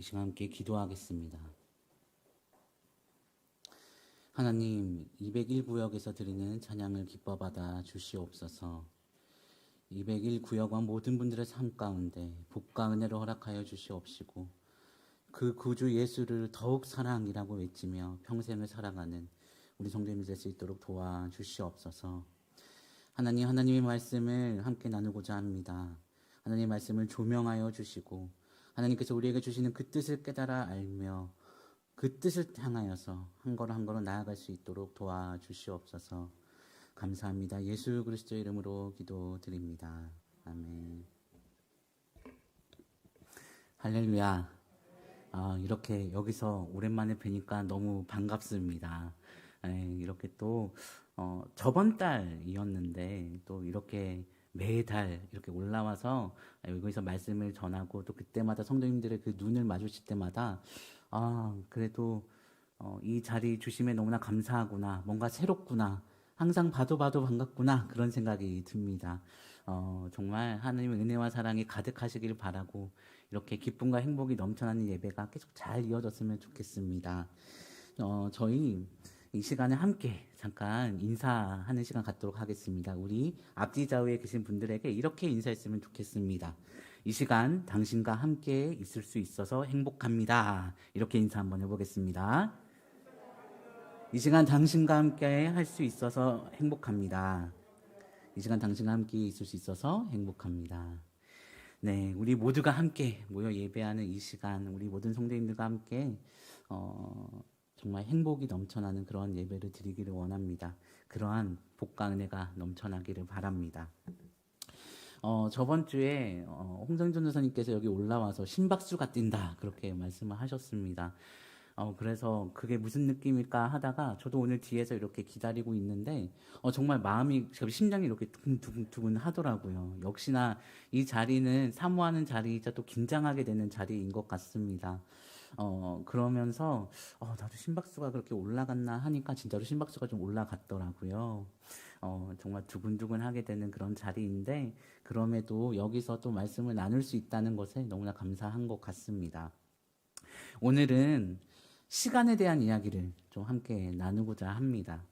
시간 함께 기도하겠습니다. 하나님, 201구역에서 드리는 찬양을 기뻐 받아 주시옵소서. 201구역과 모든 분들의 삶 가운데 복과 은혜를 허락하여 주시옵시고, 그 구주 예수를 더욱 사랑이라고 외치며 평생을 살아가는 우리 성도님들 될 수 있도록 도와주시옵소서. 하나님, 하나님의 말씀을 함께 나누고자 합니다. 하나님의 말씀을 조명하여 주시고, 하나님께서 우리에게 주시는 그 뜻을 깨달아 알며 그 뜻을 향하여서 한 걸음 한 걸음 나아갈 수 있도록 도와주시옵소서. 감사합니다. 예수 그리스도의 이름으로 기도드립니다. 아멘. 할렐루야. 이렇게 여기서 오랜만에 뵈니까 너무 반갑습니다. 이렇게 또 저번 달이었는데 또 이렇게 매달 이렇게 올라와서 여기서 말씀을 전하고 또 그때마다 성도님들의 그 눈을 마주칠 때마다 그래도 이 자리 주심에 너무나 감사하구나, 뭔가 새롭구나, 항상 봐도 반갑구나, 그런 생각이 듭니다. 정말 하나님의 은혜와 사랑이 가득하시길 바라고 이렇게 기쁨과 행복이 넘쳐나는 예배가 계속 잘 이어졌으면 좋겠습니다. 저희 이 시간에 함께 잠깐 인사하는 시간 갖도록 하겠습니다. 우리 앞뒤 좌우에 계신 분들에게 이렇게 인사했으면 좋겠습니다. 이 시간 당신과 함께 있을 수 있어서 행복합니다. 이렇게 인사 한번 해보겠습니다. 이 시간 당신과 함께 할 수 있어서 행복합니다. 이 시간 당신과 함께 있을 수 있어서 행복합니다. 네, 우리 모두가 함께 모여 예배하는 이 시간, 우리 모든 성도님들과 함께 정말 행복이 넘쳐나는 그런 예배를 드리기를 원합니다. 그러한 복과 은혜가 넘쳐나기를 바랍니다. 저번 주에 홍성준 전사님께서 여기 올라와서 심박수가 뛴다 그렇게 말씀을 하셨습니다. 그래서 그게 무슨 느낌일까 하다가 저도 오늘 뒤에서 이렇게 기다리고 있는데 정말 마음이, 심장이 이렇게 두근두근 하더라고요. 역시나 이 자리는 사모하는 자리이자 또 긴장하게 되는 자리인 것 같습니다. 그러면서 나도 심박수가 그렇게 올라갔나 하니까 진짜로 심박수가 좀 올라갔더라고요. 정말 두근두근하게 되는 그런 자리인데, 그럼에도 여기서 또 말씀을 나눌 수 있다는 것에 너무나 감사한 것 같습니다. 오늘은 시간에 대한 이야기를 좀 함께 나누고자 합니다.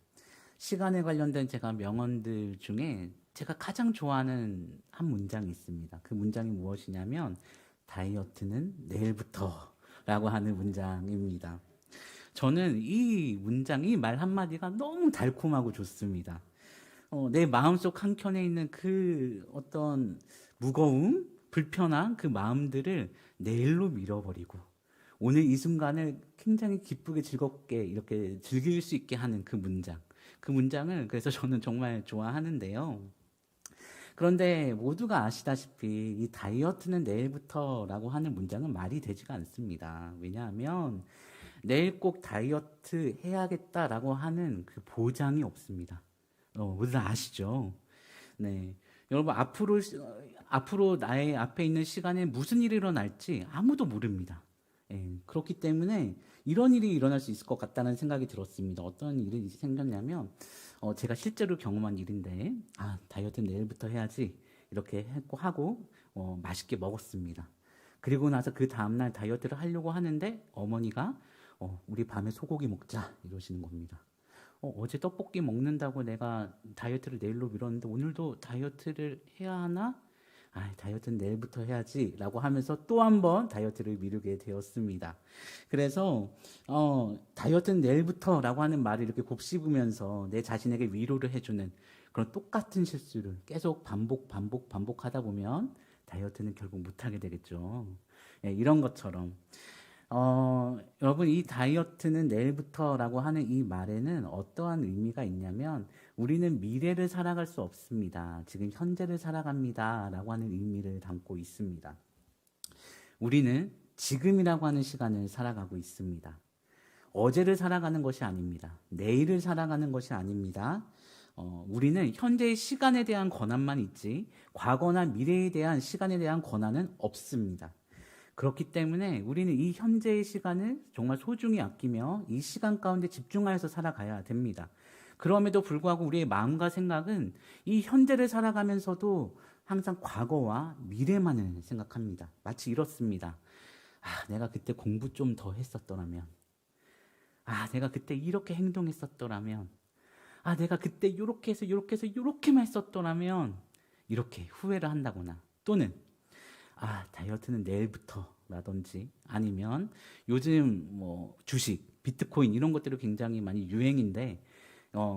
시간에 관련된 제가 명언들 중에 제가 가장 좋아하는 한 문장이 있습니다. 그 문장이 무엇이냐면 다이어트는 내일부터 라고 하는 문장입니다. 저는 이 문장, 이 말 한마디가 너무 달콤하고 좋습니다. 내 마음속 한켠에 있는 그 어떤 무거움, 불편한 그 마음들을 내일로 밀어버리고 오늘 이 순간을 굉장히 기쁘게 즐겁게 이렇게 즐길 수 있게 하는 그 문장. 그 문장을 그래서 저는 정말 좋아하는데요. 그런데 모두가 아시다시피 이 다이어트는 내일부터라고 하는 문장은 말이 되지가 않습니다. 왜냐하면 내일 꼭 다이어트 해야겠다라고 하는 그 보장이 없습니다. 모두 다 아시죠? 네. 여러분, 앞으로 나의 앞에 있는 시간에 무슨 일이 일어날지 아무도 모릅니다. 그렇기 때문에 이런 일이 일어날 수 있을 것 같다는 생각이 들었습니다. 어떤 일이 생겼냐면, 제가 실제로 경험한 일인데, 다이어트 내일부터 해야지 이렇게 하고 맛있게 먹었습니다. 그리고 나서 그 다음날 다이어트를 하려고 하는데 어머니가 우리 밤에 소고기 먹자 이러시는 겁니다. 어제 떡볶이 먹는다고 내가 다이어트를 내일로 미뤘는데 오늘도 다이어트를 해야 하나? 다이어트는 내일부터 해야지 라고 하면서 또 한 번 다이어트를 미루게 되었습니다. 그래서 다이어트는 내일부터 라고 하는 말을 이렇게 곱씹으면서 내 자신에게 위로를 해주는 그런 똑같은 실수를 계속 반복하다 보면 다이어트는 결국 못하게 되겠죠. 이런 것처럼 여러분, 이 다이어트는 내일부터라고 하는 이 말에는 어떠한 의미가 있냐면 우리는 미래를 살아갈 수 없습니다. 지금 현재를 살아갑니다. 라고 하는 의미를 담고 있습니다. 우리는 지금이라고 하는 시간을 살아가고 있습니다. 어제를 살아가는 것이 아닙니다. 내일을 살아가는 것이 아닙니다. 우리는 현재의 시간에 대한 권한만 있지 과거나 미래에 대한 시간에 대한 권한은 없습니다. 그렇기 때문에 우리는 이 현재의 시간을 정말 소중히 아끼며 이 시간 가운데 집중하여서 살아가야 됩니다. 그럼에도 불구하고 우리의 마음과 생각은 이 현재를 살아가면서도 항상 과거와 미래만을 생각합니다. 마치 이렇습니다. 내가 그때 공부 좀 더 했었더라면, 내가 그때 이렇게 행동했었더라면, 내가 그때 이렇게 해서 이렇게 해서 이렇게만 했었더라면 이렇게 후회를 한다거나 또는 다이어트는 내일부터라든지 아니면 요즘 뭐 주식, 비트코인 이런 것들이 굉장히 많이 유행인데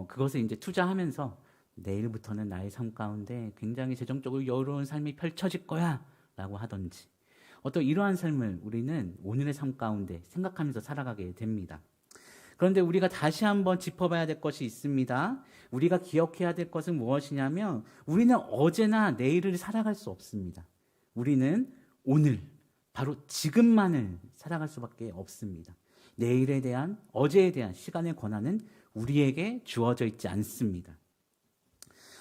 그것을 이제 투자하면서 내일부터는 나의 삶 가운데 굉장히 재정적으로 여유로운 삶이 펼쳐질 거야 라고 하던지 어떤 이러한 삶을 우리는 오늘의 삶 가운데 생각하면서 살아가게 됩니다. 그런데 우리가 다시 한번 짚어봐야 될 것이 있습니다. 우리가 기억해야 될 것은 무엇이냐면 우리는 어제나 내일을 살아갈 수 없습니다. 우리는 오늘, 바로 지금만을 살아갈 수밖에 없습니다. 내일에 대한, 어제에 대한 시간의 권한은 우리에게 주어져 있지 않습니다.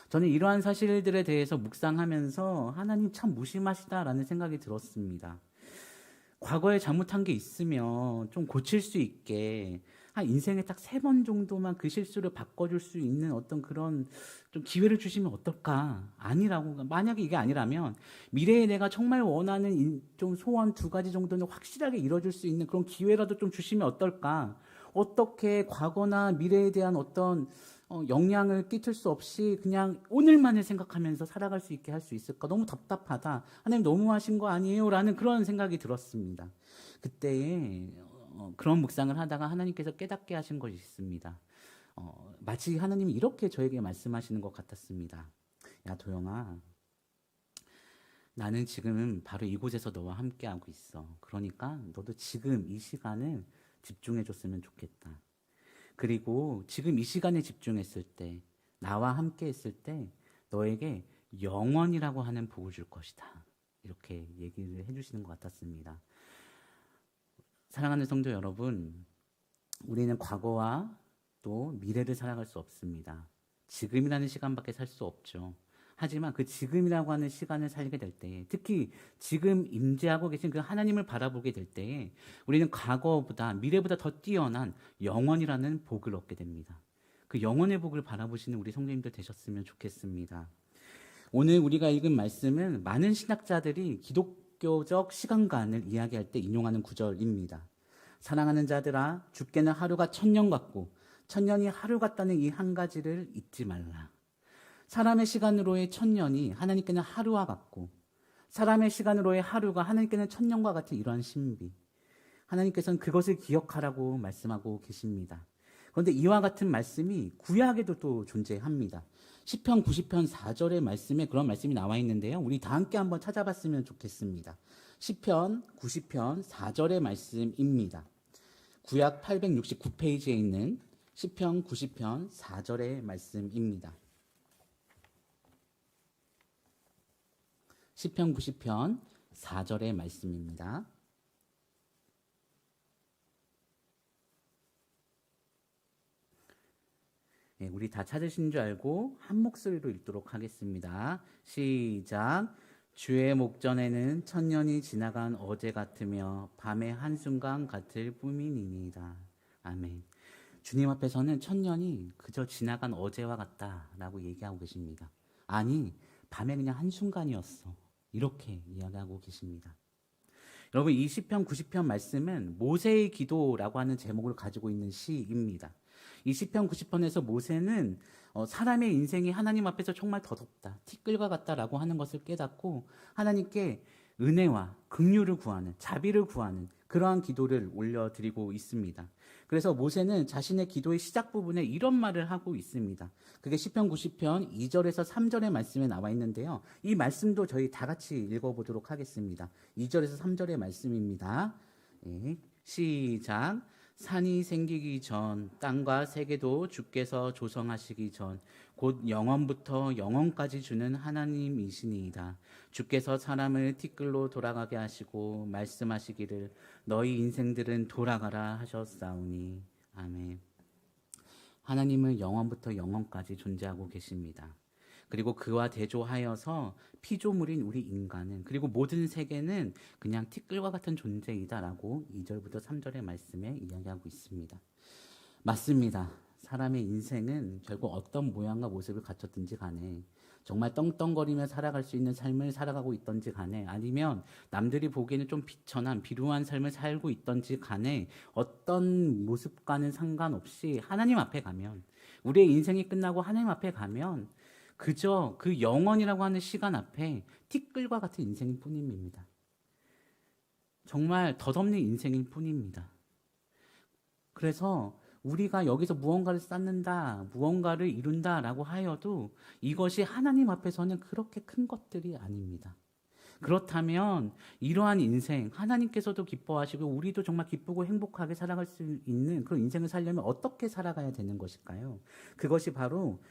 저는 이러한 사실들에 대해서 묵상하면서 하나님 참 무심하시다라는 생각이 들었습니다. 과거에 잘못한 게 있으면 좀 고칠 수 있게 한 인생에 딱 3번 정도만 그 실수를 바꿔줄 수 있는 어떤 그런 좀 기회를 주시면 어떨까? 아니라고. 만약에 이게 아니라면 미래에 내가 정말 원하는 좀 소원 2가지 정도는 확실하게 이뤄줄 수 있는 그런 기회라도 좀 주시면 어떨까? 어떻게 과거나 미래에 대한 어떤 영향을 끼칠 수 없이 그냥 오늘만을 생각하면서 살아갈 수 있게 할 수 있을까? 너무 답답하다. 하나님 너무하신 거 아니에요? 라는 그런 생각이 들었습니다. 그때에 그런 묵상을 하다가 하나님께서 깨닫게 하신 것이 있습니다. 마치 하나님이 이렇게 저에게 말씀하시는 것 같았습니다. 야, 도영아, 나는 지금 바로 이곳에서 너와 함께하고 있어. 그러니까 너도 지금 이 시간을 집중해줬으면 좋겠다. 그리고 지금 이 시간에 집중했을 때, 나와 함께 했을 때 너에게 영원이라고 하는 복을 줄 것이다. 이렇게 얘기를 해주시는 것 같았습니다. 사랑하는 성도 여러분, 우리는 과거와 또 미래를 살아갈 수 없습니다. 지금이라는 시간밖에 살 수 없죠. 하지만 그 지금이라고 하는 시간을 살게 될 때에, 특히 지금 임재하고 계신 그 하나님을 바라보게 될 때에 우리는 과거보다 미래보다 더 뛰어난 영원이라는 복을 얻게 됩니다. 그 영원의 복을 바라보시는 우리 성도님들 되셨으면 좋겠습니다. 오늘 우리가 읽은 말씀은 많은 신학자들이 기독교적 시간관을 이야기할 때 인용하는 구절입니다. 사랑하는 자들아, 죽게는 하루가 1000년 같고 1000년이 하루 같다는 이 한 가지를 잊지 말라. 사람의 시간으로의 1000년이 하나님께는 하루와 같고 사람의 시간으로의 하루가 하나님께는 1000년과 같은 이러한 신비. 하나님께서는 그것을 기억하라고 말씀하고 계십니다. 그런데 이와 같은 말씀이 구약에도 또 존재합니다. 시편 90편 4절의 말씀에 그런 말씀이 나와 있는데요. 우리 다 함께 한번 찾아봤으면 좋겠습니다. 시편 90편 4절의 말씀입니다. 구약 869페이지에 있는 시편 90편 4절의 말씀입니다. 시편 90편 4절의 말씀입니다. 네, 우리 다 찾으신 줄 알고 한 목소리로 읽도록 하겠습니다. 시작. 주의 목전에는 1000년이 지나간 어제 같으며 밤의 한순간 같을 뿐이니이다. 아멘. 주님 앞에서는 1000년이 그저 지나간 어제와 같다라고 얘기하고 계십니다. 아니, 밤에 그냥 한순간이었어. 이렇게 이야기하고 계십니다. 여러분, 이 시편 90편 말씀은 모세의 기도라고 하는 제목을 가지고 있는 시입니다. 이 시편 90편에서 모세는 사람의 인생이 하나님 앞에서 정말 더덥다, 티끌과 같다라고 하는 것을 깨닫고 하나님께 은혜와 긍휼을 구하는, 자비를 구하는 그러한 기도를 올려드리고 있습니다. 그래서 모세는 자신의 기도의 시작 부분에 이런 말을 하고 있습니다. 그게 시편 90편 2절에서 3절의 말씀에 나와 있는데요. 이 말씀도 저희 다 같이 읽어보도록 하겠습니다. 2절에서 3절의 말씀입니다. 네, 시작. 산이 생기기 전, 땅과 세계도 주께서 조성하시기 전, 곧 영원부터 영원까지 주는 하나님이시니이다. 주께서 사람을 티끌로 돌아가게 하시고 말씀하시기를 너희 인생들은 돌아가라 하셨사오니. 아멘. 하나님은 영원부터 영원까지 존재하고 계십니다. 그리고 그와 대조하여서 피조물인 우리 인간은, 그리고 모든 세계는 그냥 티끌과 같은 존재이다라고 2절부터 3절의 말씀에 이야기하고 있습니다. 맞습니다. 사람의 인생은 결국 어떤 모양과 모습을 갖췄든지 간에 정말 떵떵거리며 살아갈 수 있는 삶을 살아가고 있던지 간에 아니면 남들이 보기에는 좀 비천한 비루한 삶을 살고 있던지 간에 어떤 모습과는 상관없이 하나님 앞에 가면 우리의 인생이 끝나고 하나님 앞에 가면 그저 그 영원이라고 하는 시간 앞에 티끌과 같은 인생일 뿐입니다. 정말 덧없는 인생일 뿐입니다. 그래서 우리가 여기서 무언가를 쌓는다, 무언가를 이룬다라고 하여도 이것이 하나님 앞에서는 그렇게 큰 것들이 아닙니다. 그렇다면 이러한 인생, 하나님께서도 기뻐하시고 우리도 정말 기쁘고 행복하게 살아갈 수 있는 그런 인생을 살려면 어떻게 살아가야 되는 것일까요? 그것이 바로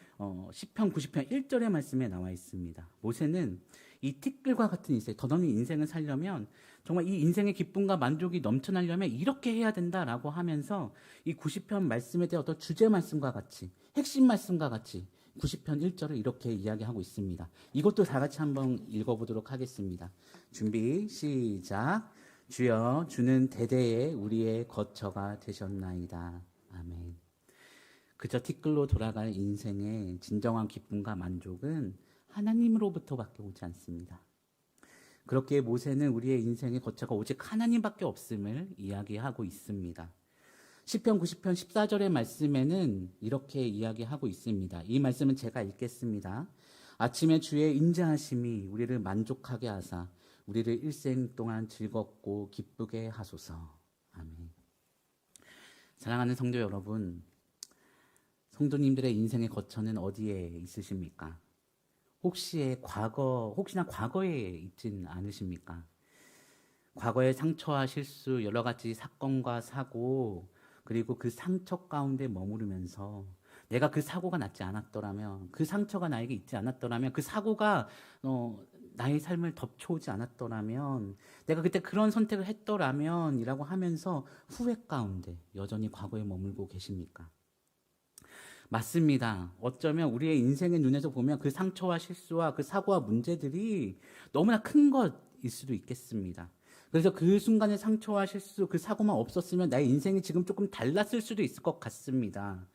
시편 90편 1절의 말씀에 나와 있습니다. 모세는 이 티끌과 같은 인생, 덧없는 인생을 살려면 정말 이 인생의 기쁨과 만족이 넘쳐나려면 이렇게 해야 된다라고 하면서 이 90편 말씀에 대한 어떤 주제 말씀과 같이 핵심 말씀과 같이 90편 1절을 이렇게 이야기하고 있습니다. 이것도 다 같이 한번 읽어보도록 하겠습니다. 준비 시작. 주여 주는 대대에 우리의 거처가 되셨나이다. 아멘. 그저 티끌로 돌아갈 인생의 진정한 기쁨과 만족은 하나님으로부터밖에 오지 않습니다. 그렇게 모세는 우리의 인생의 거처가 오직 하나님밖에 없음을 이야기하고 있습니다. 시편 90편 14절의 말씀에는 이렇게 이야기하고 있습니다. 이 말씀은 제가 읽겠습니다. 아침에 주의 인자하심이 우리를 만족하게 하사 우리를 일생 동안 즐겁고 기쁘게 하소서. 아멘. 사랑하는 성도 여러분, 성도님들의 인생의 거처는 어디에 있으십니까? 혹시나 과거에 있진 않으십니까? 과거의 상처와 실수, 여러 가지 사건과 사고, 그리고 그 상처 가운데 머무르면서 내가 그 사고가 났지 않았더라면, 그 상처가 나에게 있지 않았더라면, 그 사고가 나의 삶을 덮쳐오지 않았더라면, 내가 그때 그런 선택을 했더라면 이라고 하면서 후회 가운데 여전히 과거에 머물고 계십니까? 맞습니다. 어쩌면 우리의 인생의 눈에서 보면 그 상처와 실수와 그 사고와 문제들이 너무나 큰 것일 수도 있겠습니다. 그래서 그 순간의 상처와 실수, 그 사고만 없었으면 나의 인생이 지금 조금 달랐을 수도 있을 것 같습니다.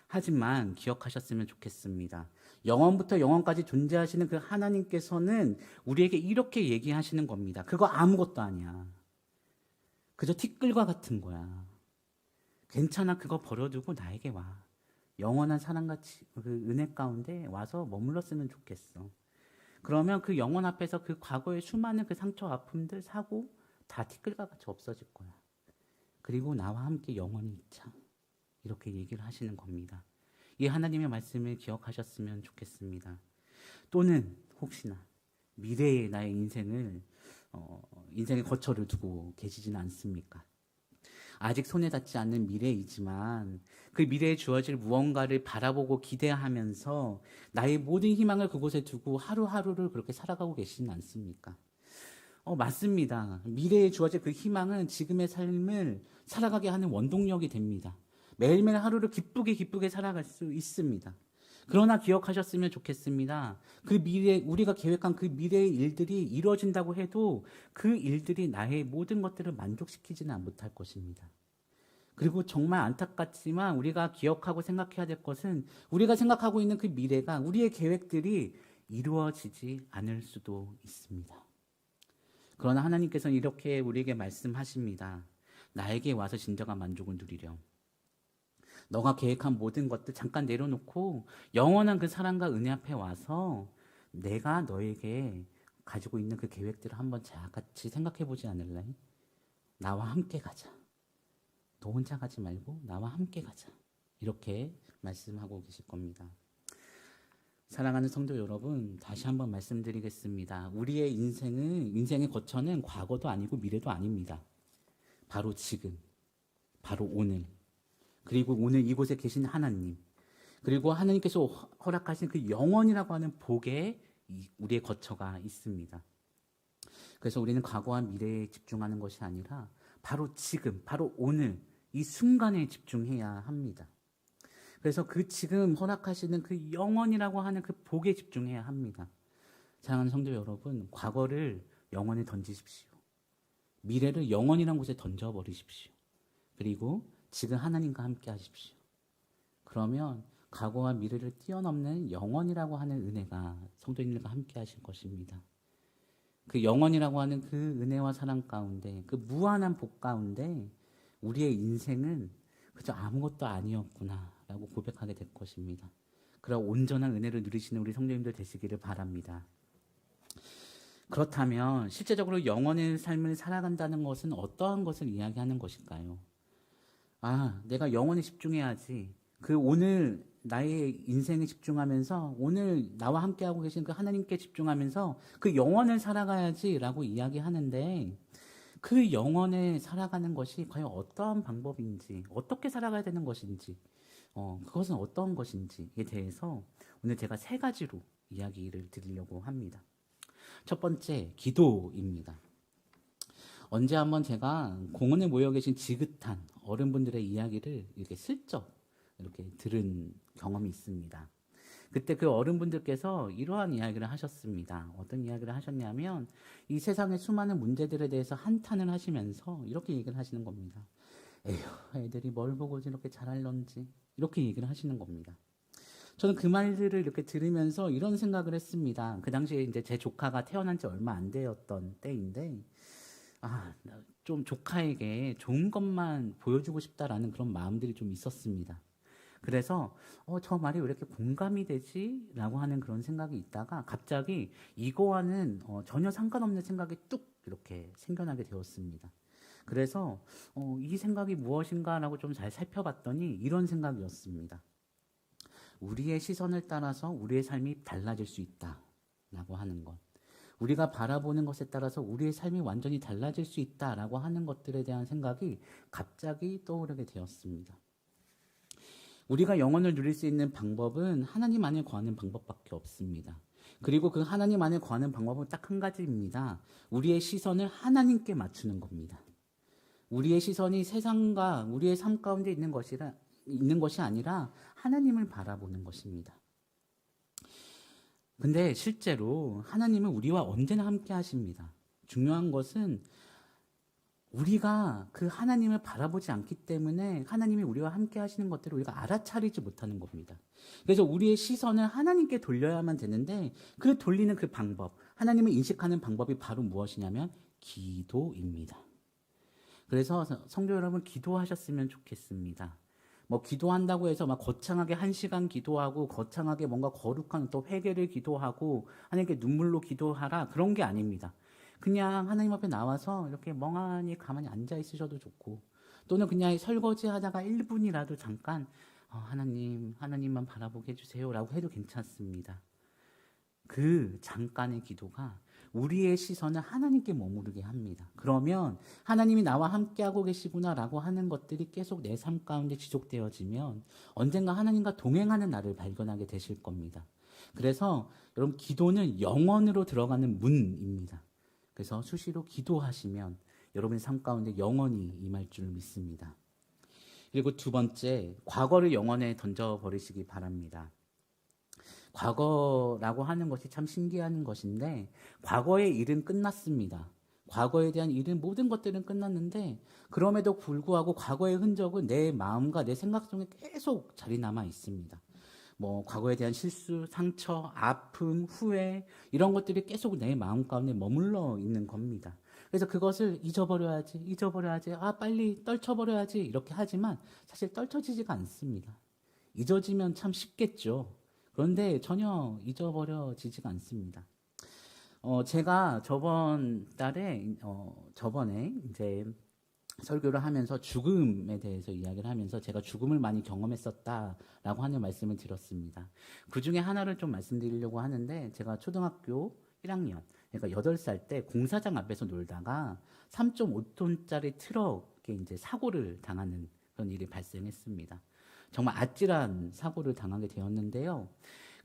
하지만 기억하셨으면 좋겠습니다. 영원부터 영원까지 존재하시는 그 하나님께서는 우리에게 이렇게 얘기하시는 겁니다. 그거 아무것도 아니야. 그저 티끌과 같은 거야. 괜찮아, 그거 버려두고 나에게 와. 영원한 사랑같이 그 은혜 가운데 와서 머물렀으면 좋겠어. 그러면 그 영원 앞에서 그 과거의 수많은 그 상처, 아픔들, 사고 다 티끌과 같이 없어질 거야. 그리고 나와 함께 영원히 있자. 이렇게 얘기를 하시는 겁니다. 이 하나님의 말씀을 기억하셨으면 좋겠습니다. 또는 혹시나 미래의 나의 인생의 거처를 두고 계시지는 않습니까? 아직 손에 닿지 않는 미래이지만 그 미래에 주어질 무언가를 바라보고 기대하면서 나의 모든 희망을 그곳에 두고 하루하루를 그렇게 살아가고 계시진 않습니까? 맞습니다. 미래에 주어질 그 희망은 지금의 삶을 살아가게 하는 원동력이 됩니다. 매일매일 하루를 기쁘게 살아갈 수 있습니다. 그러나 기억하셨으면 좋겠습니다. 그 미래, 우리가 계획한 그 미래의 일들이 이루어진다고 해도 그 일들이 나의 모든 것들을 만족시키지는 못할 것입니다. 그리고 정말 안타깝지만 우리가 기억하고 생각해야 될 것은 우리가 생각하고 있는 그 미래가 우리의 계획들이 이루어지지 않을 수도 있습니다. 그러나 하나님께서는 이렇게 우리에게 말씀하십니다. 나에게 와서 진정한 만족을 누리렴. 너가 계획한 모든 것들 잠깐 내려놓고 영원한 그 사랑과 은혜 앞에 와서 내가 너에게 가지고 있는 그 계획들을 한번 같이 생각해 보지 않을래? 나와 함께 가자. 너 혼자 가지 말고 나와 함께 가자. 이렇게 말씀하고 계실 겁니다. 사랑하는 성도 여러분, 다시 한번 말씀드리겠습니다. 우리의 인생의 거처는 과거도 아니고 미래도 아닙니다. 바로 지금, 바로 오늘, 그리고 오늘 이곳에 계신 하나님, 그리고 하나님께서 허락하신 그 영원이라고 하는 복에 우리의 거처가 있습니다. 그래서 우리는 과거와 미래에 집중하는 것이 아니라 바로 지금, 바로 오늘 이 순간에 집중해야 합니다. 그래서 그 지금 허락하시는 그 영원이라고 하는 그 복에 집중해야 합니다. 사랑하는 성도 여러분, 과거를 영원에 던지십시오. 미래를 영원이라는 곳에 던져버리십시오. 그리고 지금 하나님과 함께 하십시오. 그러면 과거와 미래를 뛰어넘는 영원이라고 하는 은혜가 성도님들과 함께 하실 것입니다. 그 영원이라고 하는 그 은혜와 사랑 가운데, 그 무한한 복 가운데 우리의 인생은 그저 아무것도 아니었구나라고 고백하게 될 것입니다. 그런 온전한 은혜를 누리시는 우리 성도님들 되시기를 바랍니다. 그렇다면 실제적으로 영원의 삶을 살아간다는 것은 어떠한 것을 이야기하는 것일까요? 내가 영원에 집중해야지. 그 오늘 나의 인생에 집중하면서 오늘 나와 함께하고 계신 그 하나님께 집중하면서 그 영원을 살아가야지라고 이야기하는데 그 영원에 살아가는 것이 과연 어떠한 방법인지, 어떻게 살아가야 되는 것인지, 그것은 어떤 것인지에 대해서 오늘 제가 세 가지로 이야기를 드리려고 합니다. 첫 번째, 기도입니다. 언제 한번 제가 공원에 모여 계신 지긋한 어른분들의 이야기를 이렇게 슬쩍 이렇게 들은 경험이 있습니다. 그때 그 어른분들께서 이러한 이야기를 하셨습니다. 어떤 이야기를 하셨냐면 이 세상의 수많은 문제들에 대해서 한탄을 하시면서 이렇게 얘기를 하시는 겁니다. 에휴, 애들이 뭘 보고 이렇게 잘할런지 이렇게 얘기를 하시는 겁니다. 저는 그 말들을 이렇게 들으면서 이런 생각을 했습니다. 그 당시에 이제 제 조카가 태어난 지 얼마 안 되었던 때인데 좀 조카에게 좋은 것만 보여주고 싶다라는 그런 마음들이 좀 있었습니다. 그래서 저 말이 왜 이렇게 공감이 되지? 라고 하는 그런 생각이 있다가 갑자기 이거와는 전혀 상관없는 생각이 뚝 이렇게 생겨나게 되었습니다. 그래서 이 생각이 무엇인가 라고 좀 잘 살펴봤더니 이런 생각이었습니다. 우리의 시선을 따라서 우리의 삶이 달라질 수 있다 라고 하는 것, 우리가 바라보는 것에 따라서 우리의 삶이 완전히 달라질 수 있다라고 하는 것들에 대한 생각이 갑자기 떠오르게 되었습니다. 우리가 영혼을 누릴 수 있는 방법은 하나님 안에 거하는 방법밖에 없습니다. 그리고 그 하나님 안에 거하는 방법은 딱 한 가지입니다. 우리의 시선을 하나님께 맞추는 겁니다. 우리의 시선이 세상과 우리의 삶 가운데 있는 것이 아니라 하나님을 바라보는 것입니다. 근데 실제로 하나님은 우리와 언제나 함께 하십니다. 중요한 것은 우리가 그 하나님을 바라보지 않기 때문에 하나님이 우리와 함께 하시는 것들을 우리가 알아차리지 못하는 겁니다. 그래서 우리의 시선을 하나님께 돌려야만 되는데 그 돌리는 그 방법, 하나님을 인식하는 방법이 바로 무엇이냐면 기도입니다. 그래서 성도 여러분 기도하셨으면 좋겠습니다. 기도한다고 해서 막 거창하게 1시간 기도하고 거창하게 뭔가 거룩한 또 회개를 기도하고 하나님께 눈물로 기도하라 그런 게 아닙니다. 그냥 하나님 앞에 나와서 이렇게 멍하니 가만히 앉아 있으셔도 좋고 또는 그냥 설거지 하다가 1분이라도 잠깐 하나님만 바라보게 해주세요 라고 해도 괜찮습니다. 그 잠깐의 기도가 우리의 시선을 하나님께 머무르게 합니다. 그러면 하나님이 나와 함께하고 계시구나라고 하는 것들이 계속 내 삶 가운데 지속되어지면 언젠가 하나님과 동행하는 나를 발견하게 되실 겁니다. 그래서 여러분 기도는 영원으로 들어가는 문입니다. 그래서 수시로 기도하시면 여러분의 삶 가운데 영원히 임할 줄 믿습니다. 그리고 두 번째, 과거를 영원에 던져버리시기 바랍니다. 과거라고 하는 것이 참 신기한 것인데 과거의 일은 끝났습니다. 과거에 대한 일은 모든 것들은 끝났는데 그럼에도 불구하고 과거의 흔적은 내 마음과 내 생각 속에 계속 자리 남아 있습니다. 과거에 대한 실수, 상처, 아픔, 후회 이런 것들이 계속 내 마음 가운데 머물러 있는 겁니다. 그래서 그것을 잊어버려야지, 빨리 떨쳐버려야지 이렇게 하지만 사실 떨쳐지지가 않습니다. 잊어지면 참 쉽겠죠. 그런데 전혀 잊어버려지지가 않습니다. 제가 저번에 이제 설교를 하면서 죽음에 대해서 이야기를 하면서 제가 죽음을 많이 경험했었다라고 하는 말씀을 드렸습니다. 그 중에 하나를 좀 말씀드리려고 하는데 제가 초등학교 1학년, 그러니까 8살 때 공사장 앞에서 놀다가 3.5톤짜리 트럭에 이제 사고를 당하는 그런 일이 발생했습니다. 정말 아찔한 사고를 당하게 되었는데요.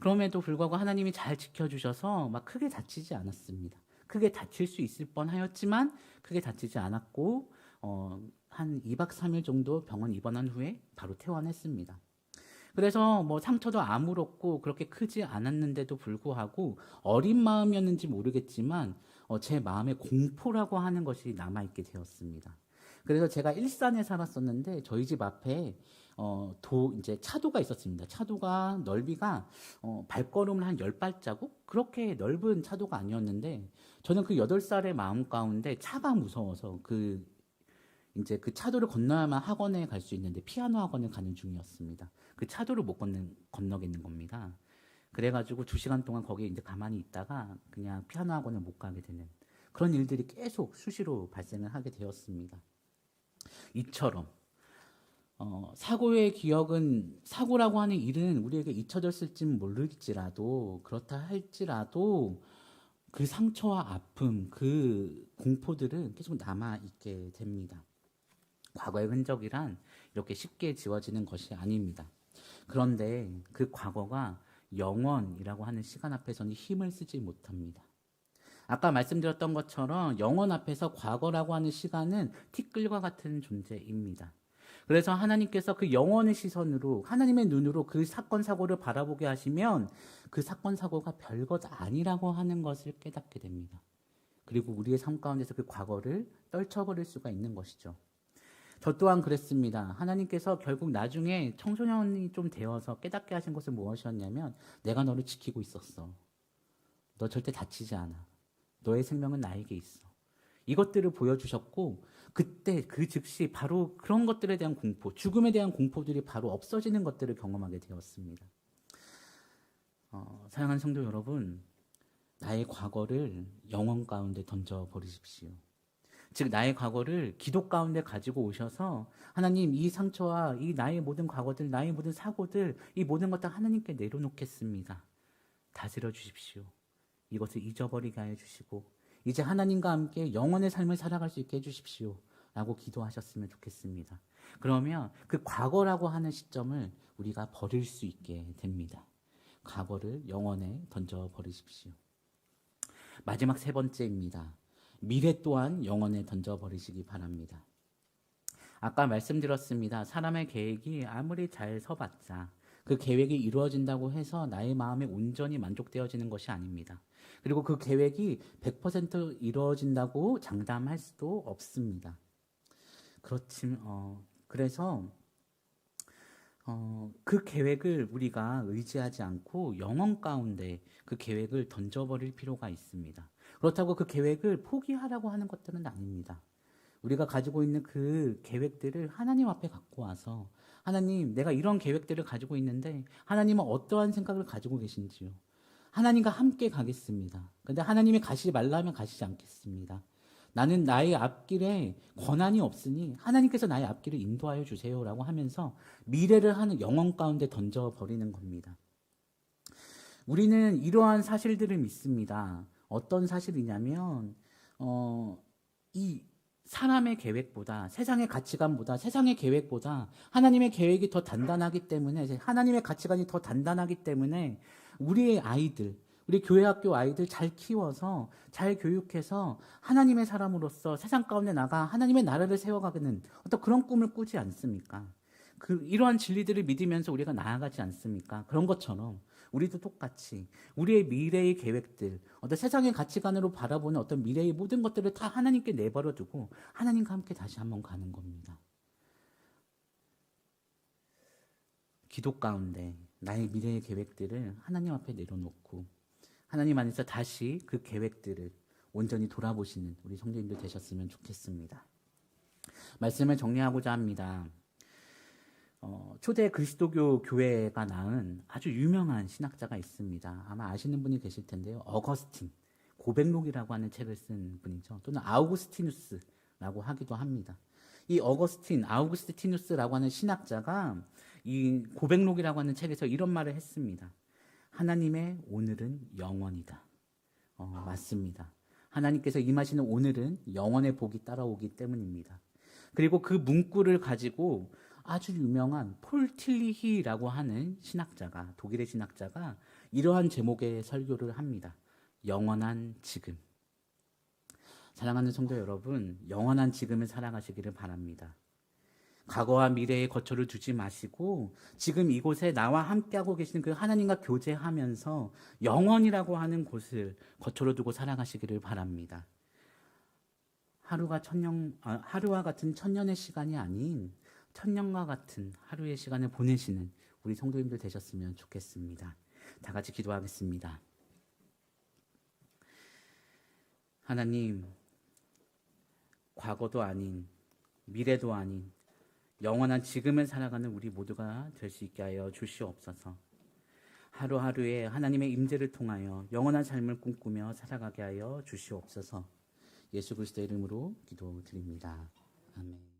그럼에도 불구하고 하나님이 잘 지켜주셔서 막 크게 다치지 않았습니다. 크게 다칠 수 있을 뻔하였지만 크게 다치지 않았고 한 2박 3일 정도 병원 입원한 후에 바로 퇴원했습니다. 그래서 상처도 아무렇고 그렇게 크지 않았는데도 불구하고 어린 마음이었는지 모르겠지만 제 마음에 공포라고 하는 것이 남아있게 되었습니다. 그래서 제가 일산에 살았었는데 저희 집 앞에 이제 차도가 있었습니다. 차도가 넓이가 발걸음을 한 10발자국? 그렇게 넓은 차도가 아니었는데 저는 그 8살의 마음 가운데 차가 무서워서 이제 그 차도를 건너야만 학원에 갈 수 있는데 피아노 학원에 가는 중이었습니다. 그 차도를 못 건너겠는 겁니다. 그래가지고 2시간 동안 거기에 이제 가만히 있다가 그냥 피아노 학원에 못 가게 되는 그런 일들이 계속 수시로 발생을 하게 되었습니다. 이처럼 사고의 기억은 사고라고 하는 일은 우리에게 잊혀졌을지는 모를지라도 그렇다 할지라도 그 상처와 아픔, 그 공포들은 계속 남아있게 됩니다. 과거의 흔적이란 이렇게 쉽게 지워지는 것이 아닙니다. 그런데 그 과거가 영원이라고 하는 시간 앞에서는 힘을 쓰지 못합니다. 아까 말씀드렸던 것처럼 영원 앞에서 과거라고 하는 시간은 티끌과 같은 존재입니다. 그래서 하나님께서 그 영원의 시선으로 하나님의 눈으로 그 사건 사고를 바라보게 하시면 그 사건 사고가 별것 아니라고 하는 것을 깨닫게 됩니다. 그리고 우리의 삶 가운데서 그 과거를 떨쳐버릴 수가 있는 것이죠. 저 또한 그랬습니다. 하나님께서 결국 나중에 청소년이 좀 되어서 깨닫게 하신 것은 무엇이었냐면 내가 너를 지키고 있었어. 너 절대 다치지 않아. 너의 생명은 나에게 있어. 이것들을 보여주셨고 그때 그 즉시 바로 그런 것들에 대한 공포, 죽음에 대한 공포들이 바로 없어지는 것들을 경험하게 되었습니다. 사랑하는 성도 여러분, 나의 과거를 영원 가운데 던져버리십시오. 즉 나의 과거를 기도 가운데 가지고 오셔서 하나님 이 상처와 이 나의 모든 과거들, 나의 모든 사고들, 이 모든 것들 하나님께 내려놓겠습니다. 다스려 주십시오. 이것을 잊어버리게 하여 주시고 이제 하나님과 함께 영원의 삶을 살아갈 수 있게 해주십시오 라고 기도하셨으면 좋겠습니다. 그러면 그 과거라고 하는 시점을 우리가 버릴 수 있게 됩니다. 과거를 영원에 던져버리십시오. 마지막 3번째입니다. 미래 또한 영원에 던져버리시기 바랍니다. 아까 말씀드렸습니다. 사람의 계획이 아무리 잘 서봤자 그 계획이 이루어진다고 해서 나의 마음에 온전히 만족되어지는 것이 아닙니다. 그리고 그 계획이 100% 이루어진다고 장담할 수도 없습니다. 그래서 그 계획을 우리가 의지하지 않고 영원 가운데 그 계획을 던져버릴 필요가 있습니다. 그렇다고 그 계획을 포기하라고 하는 것들은 아닙니다. 우리가 가지고 있는 그 계획들을 하나님 앞에 갖고 와서 하나님, 내가 이런 계획들을 가지고 있는데 하나님은 어떠한 생각을 가지고 계신지요? 하나님과 함께 가겠습니다. 근데 하나님이 가시지 말라면 가시지 않겠습니다. 나는 나의 앞길에 권한이 없으니 하나님께서 나의 앞길을 인도하여 주세요라고 하면서 미래를 하는 영원 가운데 던져버리는 겁니다. 우리는 이러한 사실들을 믿습니다. 어떤 사실이냐면 이 사람의 계획보다 세상의 가치관보다 세상의 계획보다 하나님의 계획이 더 단단하기 때문에 하나님의 가치관이 더 단단하기 때문에 우리의 아이들 우리 교회 학교 아이들 잘 키워서 잘 교육해서 하나님의 사람으로서 세상 가운데 나가 하나님의 나라를 세워가는 어떤 그런 꿈을 꾸지 않습니까? 이러한 진리들을 믿으면서 우리가 나아가지 않습니까? 그런 것처럼 우리도 똑같이 우리의 미래의 계획들, 어떤 세상의 가치관으로 바라보는 어떤 미래의 모든 것들을 다 하나님께 내버려두고 하나님과 함께 다시 한번 가는 겁니다. 기도 가운데 나의 미래의 계획들을 하나님 앞에 내려놓고 하나님 안에서 다시 그 계획들을 온전히 돌아보시는 우리 성도님들 되셨으면 좋겠습니다. 말씀을 정리하고자 합니다. 초대 그리스도교 교회가 낳은 아주 유명한 신학자가 있습니다. 아마 아시는 분이 계실 텐데요. 어거스틴, 고백록이라고 하는 책을 쓴 분이죠. 또는 아우구스티누스라고 하기도 합니다. 이 어거스틴, 아우구스티누스라고 하는 신학자가 이 고백록이라고 하는 책에서 이런 말을 했습니다. 하나님의 오늘은 영원이다. 맞습니다. 하나님께서 임하시는 오늘은 영원의 복이 따라오기 때문입니다. 그리고 그 문구를 가지고 아주 유명한 폴 틸리히라고 하는 신학자가, 독일의 신학자가 이러한 제목의 설교를 합니다. 영원한 지금. 사랑하는 성도 여러분, 영원한 지금을 살아가시기를 바랍니다. 과거와 미래에 거처를 두지 마시고 지금 이곳에 나와 함께하고 계시는 그 하나님과 교제하면서 영원이라고 하는 곳을 거처로 두고 살아가시기를 바랍니다. 하루와 같은 천년의 시간이 아닌 천년과 같은 하루의 시간을 보내시는 우리 성도님들 되셨으면 좋겠습니다. 다 같이 기도하겠습니다. 하나님, 과거도 아닌 미래도 아닌 영원한 지금을 살아가는 우리 모두가 될 수 있게 하여 주시옵소서. 하루하루에 하나님의 임재를 통하여 영원한 삶을 꿈꾸며 살아가게 하여 주시옵소서. 예수 그리스도의 이름으로 기도드립니다. 아멘.